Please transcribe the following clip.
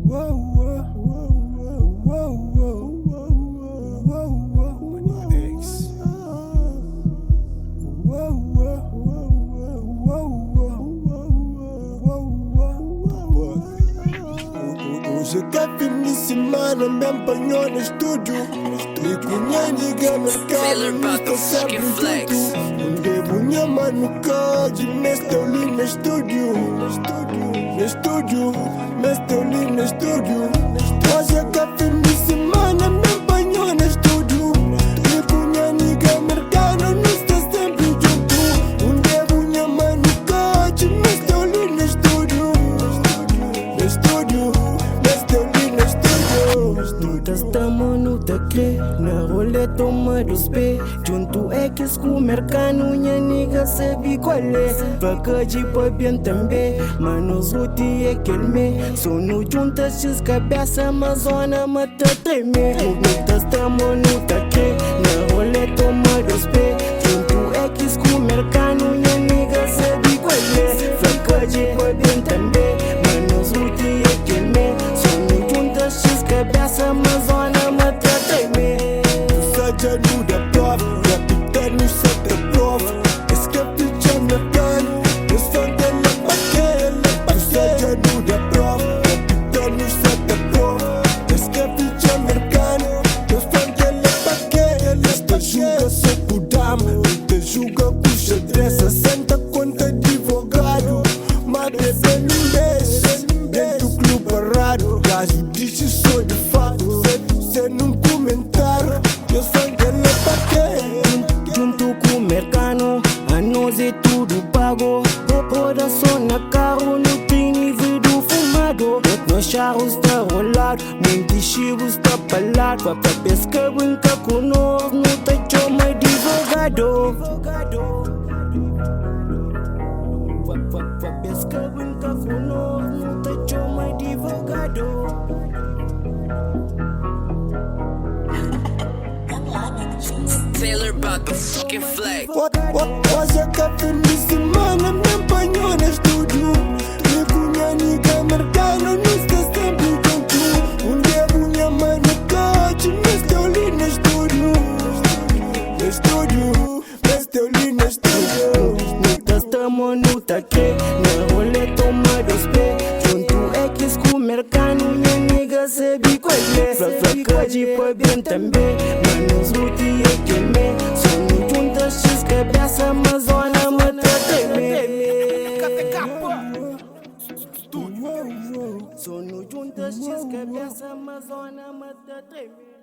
Hoje tá fim de semana, me empanhou no estúdio. Me conhece, liga mercado, não estou sempre junto. Onde bunha manucade, neste eu li no estúdio. No estúdio, neste eu li no estúdio. Hoje tá fim de semana, me empanhou no estúdio. Me conhece, liga mercado, não estou sempre junto. Onde bunha manucade, neste eu li no estúdio. No estúdio. Estamos no tacre, na rolê toma dos pés. Junto é que o mercado, minha nigga sabe qual é. Vaca de bem também, mas ruti é que me. Sono juntas as cabeças, Amazônia mata tremer. Estamos no tacre, na rolê toma dos pés. Junto é que o mercado, minha nigga sabe qual é. Vaca de bem também, mas ruti é que me. Sono juntas as cabeças, Amazônia mata tremer. Saja nu da prof, capitão nu sete prof. Escape Jonathan, eu sou dele paquete. Saja nu da prof, capitão nu sete prof. Escape Jonathan, eu sou dele paquete. Te julga só por dama, te julga por xadrez. 60 conta advogado, mas bebê não desce. Dentro do clube parado, gajo disse sou de fato. Cê num comentário, eu sou dele paquete. Junto com o mercado, a nós é tudo pago. Roda só na carro, não tem nível do fumado. Meus charros tá rolado, muitos chivos tá palado. Vai pra pesca, brinca com nós, não tá chama advogado. Vai pesca, brinca com nós, não tá chama advogado. Taylor about the fucking flag. Hoje é que fim de semana, me empanhou no estúdio. Me conhece, liga mercado, não está sempre junto. Um dia bunha manucade, neste eu li no estúdio. No estúdio, neste eu li no estúdio. Estamos no tacre, na rolê toma dos pés. Junto é que o mercado, minha nigga sabe qual é. Vaca de bem também, mas ruti é que me. Sono juntas as cabeças, Amazônia mata tremer. Sono juntas as cabeças, Amazônia mata tremer.